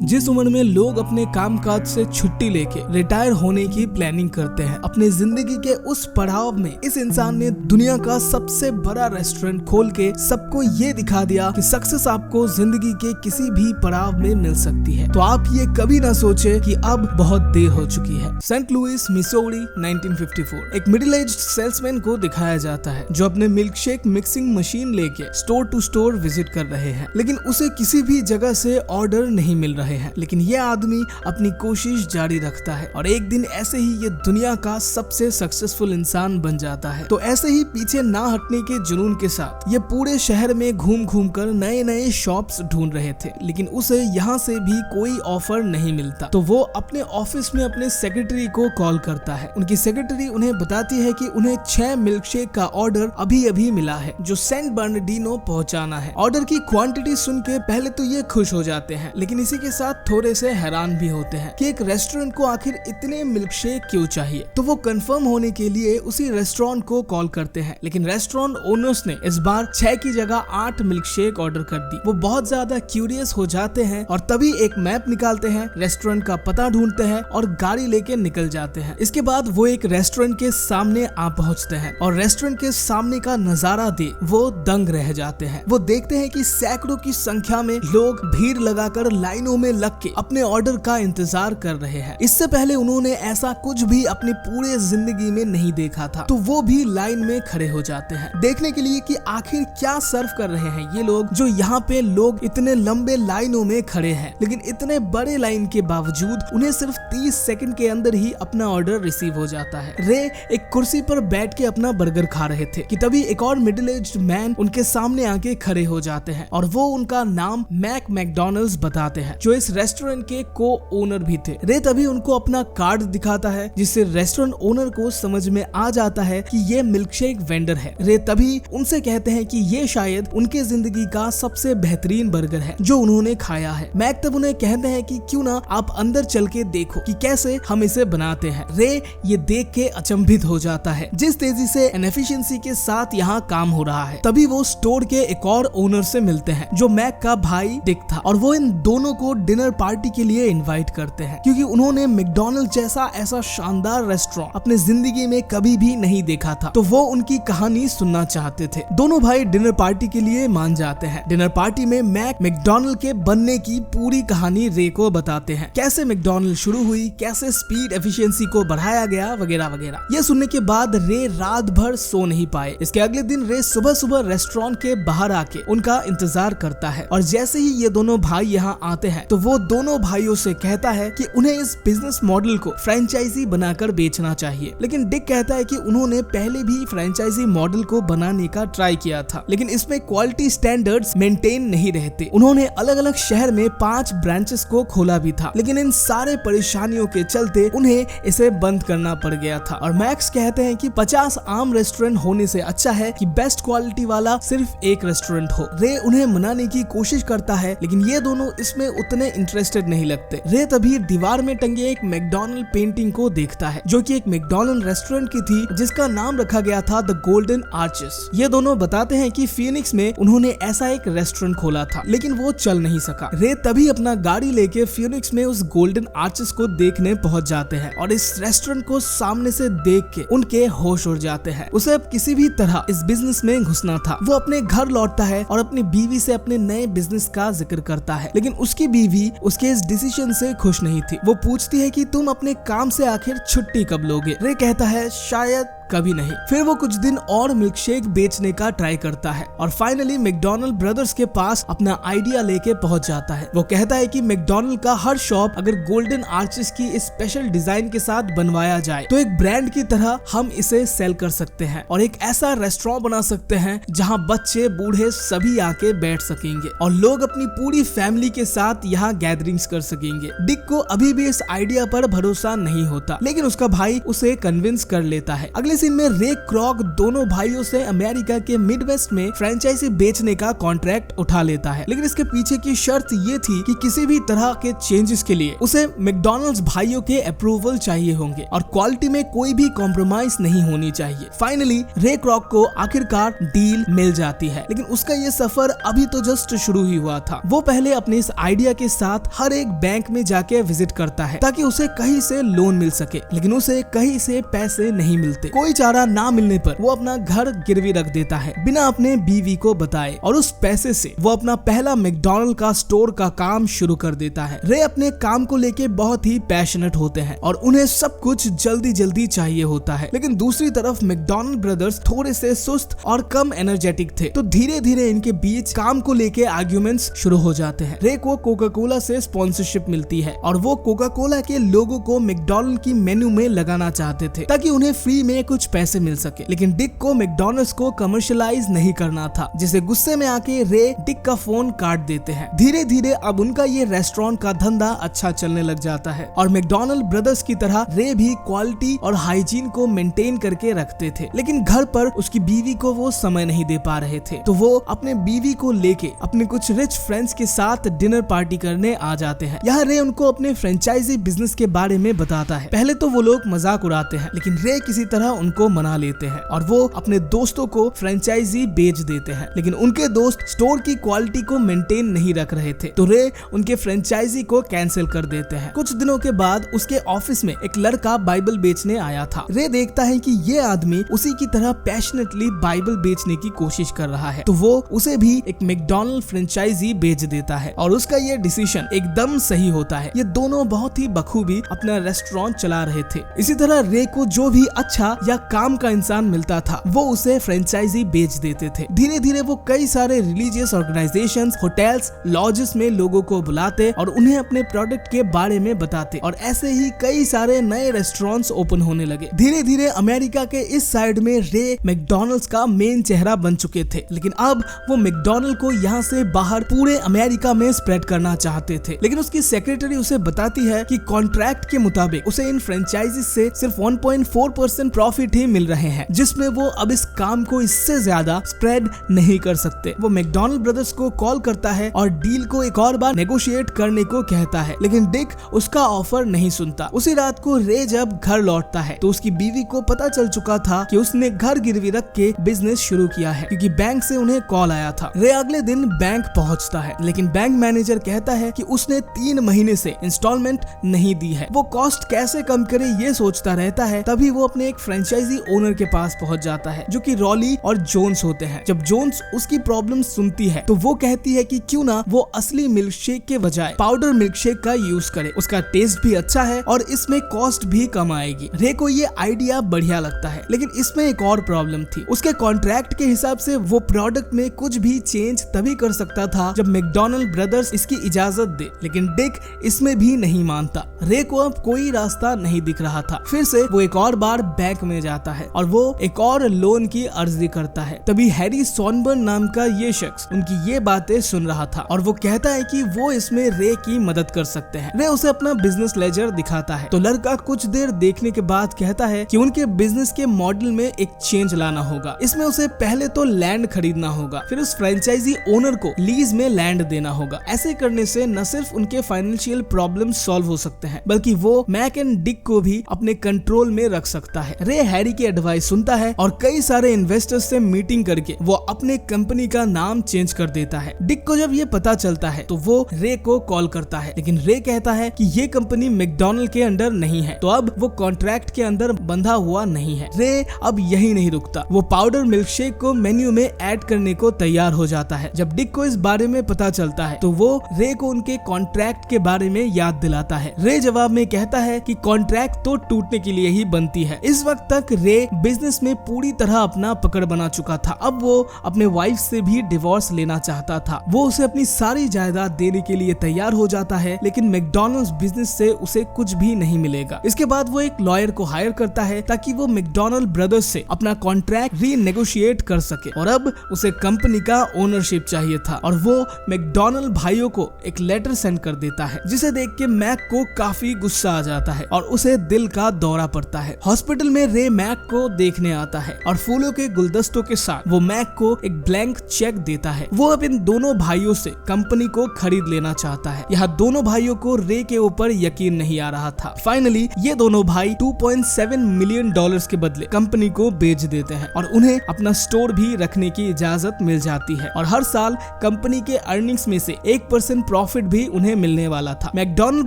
जिस उम्र में लोग अपने कामकाज से छुट्टी लेके रिटायर होने की प्लानिंग करते हैं, अपनी जिंदगी के उस पड़ाव में इस इंसान ने दुनिया का सबसे बड़ा रेस्टोरेंट खोल के सबको ये दिखा दिया कि सक्सेस आपको जिंदगी के किसी भी पड़ाव में मिल सकती है। तो आप ये कभी ना सोचे कि अब बहुत देर हो चुकी है। Saint Louis, Missouri, 1954। एक मिडिल एज्ड सेल्समैन को दिखाया जाता है जो अपने मिल्क शेक मिक्सिंग मशीन लेके स्टोर टू स्टोर विजिट कर रहे हैं, लेकिन उसे किसी भी जगह से ऑर्डर नहीं मिल रहे हैं। लेकिन यह आदमी अपनी कोशिश जारी रखता है और एक दिन ऐसे ही ये दुनिया का सबसे सक्सेसफुल इंसान बन जाता है। तो ऐसे ही पीछे ना हटने के जुनून के साथ ये पूरे शहर में घूम घूम कर नए नए शॉप्स ढूंढ रहे थे, लेकिन उसे यहाँ से भी कोई ऑफर नहीं मिलता। तो वो अपने ऑफिस में अपने सेक्रेटरी को कॉल करता है। उनकी सेक्रेटरी उन्हें बताती है कि उन्हें 6 मिल्क शेक का ऑर्डर अभी अभी मिला है जो सेंट बर्नार्डिनो पहुंचाना है। ऑर्डर की क्वांटिटी सुन के पहले तो ये खुश हो जाते हैं, लेकिन इसी के साथ थोड़े से हैरान भी होते हैं कि एक रेस्टोरेंट को आखिर इतने मिल्क शेक क्यों चाहिए। तो वो कंफर्म होने के लिए उसी रेस्टोरेंट को कॉल करते हैं, लेकिन रेस्टोरेंट ओनर्स ने इस बार 6 की जगह 8 मिल्क शेक ऑर्डर कर दी। वो बहुत ज्यादा क्यूरियस हो जाते हैं और तभी एक मैप निकालते हैं, रेस्टोरेंट का पता ढूंढते हैं और गाड़ी लेके निकल जाते हैं। इसके बाद वो एक रेस्टोरेंट के सामने आ पहुंचते हैं और रेस्टोरेंट के सामने का नजारा देख वो दंग रह जाते हैं। वो देखते हैं कि सैकड़ों की संख्या में लोग भीड़ लगाकर लाइनों में लग के अपने ऑर्डर का इंतजार कर रहे हैं। इससे पहले उन्होंने ऐसा कुछ भी अपनी पूरे जिंदगी में नहीं देखा था। तो वो भी लाइन में खड़े हो जाते हैं देखने के लिए कि आखिर क्या सर्व कर रहे हैं ये लोग, जो यहाँ पे लोग इतने लंबे लाइनों में खड़े हैं। लेकिन इतने बड़े लाइन के बावजूद उन्हें सिर्फ 30 सेकंड के अंदर ही अपना ऑर्डर रिसीव हो जाता है। रे एक कुर्सी पर बैठ के अपना बर्गर खा रहे थे कि तभी एक और मिडिल एज्ड मैन उनके सामने आके खड़े हो जाते हैं और वो उनका नाम मैकडोनल्ड्स बताते हैं, जो इस रेस्टोरेंट के को ओनर भी थे। रे तभी उनको अपना कार्ड दिखाता है, जिससे रेस्टोरेंट ओनर को समझ में आ जाता है कि ये मिल्कशेक वेंडर है। रे तभी उनसे कहते हैं कि ये शायद उनके जिंदगी का सबसे बेहतरीन बर्गर है जो उन्होंने खाया है। मैक तब उन्हें कहते हैं कि क्यों ना आप अंदर चल के देखो कि कैसे हम इसे बनाते हैं। रे ये देख के अचंभित हो जाता है जिस तेजी से एफिशिएंसी के साथ यहाँ काम हो रहा है। तभी वो स्टोर के एक और ओनर से मिलते हैं जो मैक का भाई डिक था, और वो इन दोनों को डिनर पार्टी के लिए इनवाइट करते हैं क्योंकि उन्होंने मैकडॉनल्ड जैसा ऐसा शानदार रेस्टोरेंट अपने जिंदगी में कभी भी नहीं देखा था। तो वो उनकी कहानी सुनना चाहते थे। दोनों भाई डिनर पार्टी के लिए मान जाते हैं। डिनर पार्टी में मैक मैकडॉनल्ड के बनने की पूरी कहानी रे को बताते हैं, कैसे मैकडॉनल्ड शुरू हुई, कैसे स्पीड एफिशिएंसी को बढ़ाया गया, वगैरह वगैरह। ये सुनने के बाद रे रात भर सो नहीं पाए। इसके अगले दिन रे सुबह सुबह रेस्टोरेंट के बाहर आके उनका इंतजार करता है, और जैसे ही ये दोनों भाई यहाँ आते हैं तो वो दोनों भाइयों से कहता है कि उन्हें इस बिजनेस मॉडल को फ्रेंचाइजी बनाकर बेचना चाहिए। लेकिन डिक कहता है कि उन्होंने पहले भी फ्रेंचाइजी मॉडल को बनाने का ट्राई किया था, लेकिन इसमें क्वालिटी स्टैंडर्ड्स मेंटेन नहीं रहते। उन्होंने अलग अलग शहर में 5 ब्रांचेस को खोला भी था, लेकिन इन सारे परेशानियों के चलते उन्हें इसे बंद करना पड़ गया था। और मैक्स कहते हैं कि 50 आम रेस्टोरेंट होने से अच्छा है कि बेस्ट क्वालिटी वाला सिर्फ एक रेस्टोरेंट हो। रे उन्हें मनाने की कोशिश करता है, लेकिन ये दोनों इसमें उतने इंटरेस्टेड नहीं लगते। रे तभी दीवार में टंगे एक मैकडॉनल्ड पेंटिंग को देखता है, जो कि एक मैकडॉनल्ड रेस्टोरेंट की थी जिसका नाम रखा गया था द गोल्डन आर्चेस। ये दोनों बताते हैं कि फीनिक्स में उन्होंने ऐसा एक रेस्टोरेंट खोला था, लेकिन वो चल नहीं सका। रे तभी अपना गाड़ी लेके फीनिक्स में उस गोल्डन आर्चेस को देखने पहुंच जाते हैं, और इस रेस्टोरेंट को सामने से देख के उनके होश उड़ जाते हैं। उसे अब किसी भी तरह इस बिजनेस में घुसना था। वो अपने घर लौटता है और अपनी बीवी से अपने नए बिजनेस का जिक्र करता है, लेकिन उसकी बीवी उसके इस डिसीजन से खुश नहीं थी। वो पूछती है कि तुम अपने काम से आखिर छुट्टी कब लोगे। रे कहता है शायद कभी नहीं। फिर वो कुछ दिन और मिल्कशेक बेचने का ट्राई करता है और फाइनली मैकडॉनल्ड ब्रदर्स के पास अपना आइडिया लेके पहुंच जाता है। वो कहता है कि मैकडॉनल्ड का हर शॉप अगर गोल्डन आर्चेस की इस स्पेशल डिजाइन के साथ बनवाया जाए तो एक ब्रांड की तरह हम इसे सेल कर सकते हैं और एक ऐसा रेस्टोरेंट बना सकते हैं जहां बच्चे बूढ़े सभी आके बैठ सकेंगे और लोग अपनी पूरी फैमिली के साथ यहाँ गैदरिंग्स कर सकेंगे। डिक को अभी भी इस आइडिया पर भरोसा नहीं होता, लेकिन उसका भाई उसे कन्विंस कर लेता है। अगले अगले सीन में रे क्रॉक दोनों भाइयों से अमेरिका के मिडवेस्ट में फ्रेंचाइजी बेचने का कॉन्ट्रैक्ट उठा लेता है, लेकिन इसके पीछे की शर्त ये थी कि किसी भी तरह के चेंजेस के लिए उसे मैकडॉनल्ड्स भाइयों के अप्रूवल चाहिए होंगे और क्वालिटी में कोई भी कॉम्प्रोमाइज नहीं होनी चाहिए। फाइनली रे क्रॉक को आखिरकार डील मिल जाती है, लेकिन उसका ये सफर अभी तो जस्ट शुरू ही हुआ था। वो पहले अपने इस आइडिया के साथ हर एक बैंक में जाके विजिट करता है ताकि उसे कहीं से लोन मिल सके, लेकिन उसे कहीं से पैसे नहीं मिलते। कोई चारा ना मिलने पर वो अपना घर गिरवी रख देता है बिना अपने बीवी को बताए और उस पैसे से वो अपना पहला मैकडॉनल्ड का स्टोर का काम शुरू कर देता है। रे अपने काम को लेके बहुत ही पैशनेट होते हैं और उन्हें सब कुछ जल्दी जल्दी चाहिए होता है, लेकिन दूसरी तरफ मैकडॉनल्ड ब्रदर्स थोड़े से सुस्त और कम एनर्जेटिक थे, तो धीरे धीरे इनके बीच काम को लेके आर्ग्यूमेंट्स शुरू हो जाते हैं। रे को कोका कोला से स्पॉन्सरशिप मिलती है और वो कोका कोला के लोगों को मैकडॉनल्ड की मेन्यू में लगाना चाहते थे ताकि उन्हें फ्री में कुछ पैसे मिल सके, लेकिन डिक को मैकडॉनल्ड्स को कमर्शियलाइज नहीं करना था, जिसे गुस्से में आके रे डिक का फोन काट देते हैं। धीरे धीरे अब उनका ये रेस्टोरेंट का धंधा अच्छा चलने लग जाता है और मैकडॉनल्ड ब्रदर्स की तरह रे भी क्वालिटी और हाइजीन को मेंटेन करके रखते थे, लेकिन घर पर उसकी बीवी को वो समय नहीं दे पा रहे थे, तो वो अपने बीवी को लेके अपने कुछ रिच फ्रेंड्स के साथ डिनर पार्टी करने आ जाते हैं। यहाँ रे उनको अपने फ्रेंचाइजी बिजनेस के बारे में बताता है। पहले तो वो लोग मजाक उड़ाते हैं, लेकिन रे किसी तरह उनको मना लेते हैं और वो अपने दोस्तों को फ्रेंचाइजी बेच देते हैं, लेकिन उनके दोस्त स्टोर की क्वालिटी को मेंटेन नहीं रख रहे थे, तो रे उनके फ्रेंचाइजी को कैंसिल कर देते हैं। कुछ दिनों के बाद उसके ऑफिस में एक लड़का बाइबल बेचने आया था। रे देखता है कि ये आदमी उसी की तरह पैशनेटली बाइबल बेचने की कोशिश कर रहा है, तो वो उसे भी एक मैकडॉनल्ड फ्रेंचाइजी बेच देता है और उसका ये डिसीजन एकदम सही होता है। ये दोनों बहुत ही बखूबी अपना रेस्टोरेंट चला रहे थे। इसी तरह रे को जो भी अच्छा या काम का इंसान मिलता था वो उसे फ्रेंचाइजी बेच देते थे। धीरे धीरे वो कई सारे रिलीजियस ऑर्गेनाइजेशंस, होटल्स, लॉजेस में लोगों को बुलाते और उन्हें अपने प्रोडक्ट के बारे में बताते और ऐसे ही कई सारे नए रेस्टोरेंट्स ओपन होने लगे। धीरे धीरे अमेरिका के इस साइड में रे मैकडॉनल्ड्स का मेन चेहरा बन चुके थे, लेकिन अब वो मैकडॉनल्ड को यहाँ से बाहर पूरे अमेरिका में स्प्रेड करना चाहते थे, लेकिन उसकी सेक्रेटरी उसे बताती है कि कॉन्ट्रैक्ट के मुताबिक उसे इन फ्रेंचाइजी से सिर्फ 1.4% प्रॉफिट ही मिल रहे हैं, जिसमें वो अब इस काम को इससे ज्यादा स्प्रेड नहीं कर सकते। वो मैकडॉनल्ड ब्रदर्स को कॉल करता है और डील को एक और बार नेगोशिएट करने को कहता है, लेकिन डिक उसका ऑफर नहीं सुनता। उसी रात को रे जब घर लौटता है तो उसकी बीवी को पता चल चुका था कि उसने घर गिरवी रख के बिजनेस शुरू किया है, क्योंकि बैंक से उन्हें कॉल आया था। रे अगले दिन बैंक पहुंचता है, लेकिन बैंक मैनेजर कहता है कि उसने 3 महीने से इंस्टॉलमेंट नहीं दी है। वो कॉस्ट कैसे कम करे ये सोचता रहता है, तभी वो अपने एक फ्रेंचाइजी ओनर के पास पहुंच जाता है जो कि रॉली और जोन्स होते हैं। जब जोन्स उसकी प्रॉब्लम सुनती है तो वो कहती है कि क्यों ना वो असली मिल्क शेक के बजाय पाउडर मिल्क शेक का यूज करे, उसका टेस्ट भी अच्छा है और इसमें कॉस्ट भी कम आएगी। रे को ये आइडिया बढ़िया लगता है, लेकिन इसमें एक और प्रॉब्लम थी। उसके कॉन्ट्रैक्ट के हिसाब से वो प्रोडक्ट में कुछ भी चेंज तभी कर सकता था जब मैकडॉनल्ड ब्रदर्स इसकी इजाजत दे, लेकिन डिक इसमें भी नहीं मानता। रे को अब कोई रास्ता नहीं दिख रहा था। फिर से वो एक और बार बैंक में जाता है और वो एक और लोन की अर्जी करता है। तभी हैरी सॉनबर्न नाम का ये शख्स उनकी ये बातें सुन रहा था और वो कहता है कि वो इसमें रे की मदद कर सकते हैं। रे उसे अपना बिजनेस लेजर दिखाता है तो लड़का कुछ देर देखने के बाद कहता है कि उनके बिजनेस के मॉडल में एक चेंज लाना होगा। इसमें उसे पहले तो लैंड खरीदना होगा, फिर उस फ्रेंचाइजी ओनर को लीज में लैंड देना होगा। ऐसे करने से न सिर्फ उनके फाइनेंशियल प्रॉब्लम सॉल्व हो सकते हैं, बल्कि वो मैक एंड डिक को भी अपने कंट्रोल में रख सकता है। रे हैरी की एडवाइस सुनता है और कई सारे इन्वेस्टर्स से मीटिंग करके वो अपने कंपनी का नाम चेंज कर देता है। डिक को जब ये पता चलता है तो वो रे को कॉल करता है, लेकिन रे कहता है कि ये कंपनी मैकडॉनल्ड के अंडर नहीं है, तो अब वो कॉन्ट्रैक्ट के अंदर बंधा हुआ नहीं है। रे अब यही नहीं रुकता, वो पाउडर मिल्क शेक को मेन्यू में ऐड करने को तैयार हो जाता है। जब डिक को इस बारे में पता चलता है तो वो रे को उनके कॉन्ट्रैक्ट के बारे में याद दिलाता है। रे जवाब में कहता है कि कॉन्ट्रैक्ट तो टूटने के लिए ही बनती है। इस वक्त तक रे बिजनेस में पूरी तरह अपना पकड़ बना चुका था। अब वो अपने वाइफ से भी डिवोर्स लेना चाहता था। वो उसे अपनी सारी जायदाद देने के लिए तैयार हो जाता है, लेकिन मैकडॉनल्ड्स बिजनेस से उसे कुछ भी नहीं मिलेगा। इसके बाद वो एक लॉयर को हायर करता है ताकि वो मैकडॉनल्ड ब्रदर्स से अपना कॉन्ट्रैक्ट रीनेगोशिएट कर सके और अब उसे कंपनी का ओनरशिप चाहिए था और वो मैकडॉनल्ड भाइयों को एक लेटर सेंड कर देता है, जिसे देख के मैक को काफी गुस्सा आ जाता है और उसे दिल का दौरा पड़ता है। हॉस्पिटल में रे रे मैक को देखने आता है और फूलों के गुलदस्तों के साथ वो मैक को एक ब्लैंक चेक देता है। वो अब इन दोनों भाइयों से कंपनी को खरीद लेना चाहता है। यहाँ दोनों भाइयों को रे के ऊपर यकीन नहीं आ रहा था। फाइनली ये दोनों भाई $2.7 मिलियन के बदले कंपनी को बेच देते हैं और उन्हें अपना स्टोर भी रखने की इजाजत मिल जाती है और हर साल कंपनी के अर्निंग्स में से 1% प्रॉफिट भी उन्हें मिलने वाला था। मैकडॉनल्ड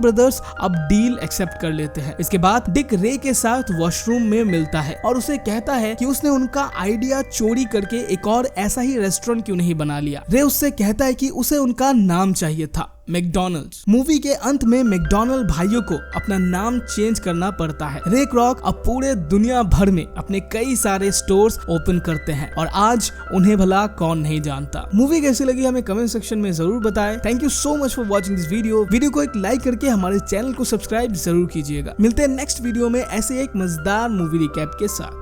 ब्रदर्स अब डील एक्सेप्ट कर लेते हैं। इसके बाद डिक रे के साथ वॉशरूम में मिलता है और उसे कहता है कि उसने उनका आइडिया चोरी करके एक और ऐसा ही रेस्टोरेंट क्यों नहीं बना लिया। रे उससे कहता है कि उसे उनका नाम चाहिए था, मैकडॉनल्ड्स। मूवी के अंत में मैकडॉनल्ड भाइयों को अपना नाम चेंज करना पड़ता है। रे क्रॉक अब पूरे दुनिया भर में अपने कई सारे स्टोर्स ओपन करते हैं और आज उन्हें भला कौन नहीं जानता। मूवी कैसी लगी हमें कमेंट सेक्शन में जरूर बताएं। Thank you so much for watching this video को एक लाइक करके हमारे चैनल को सब्सक्राइब जरूर कीजिएगा। मिलते हैं नेक्स्ट वीडियो में ऐसे एक मजेदार मूवी रिकैप के साथ।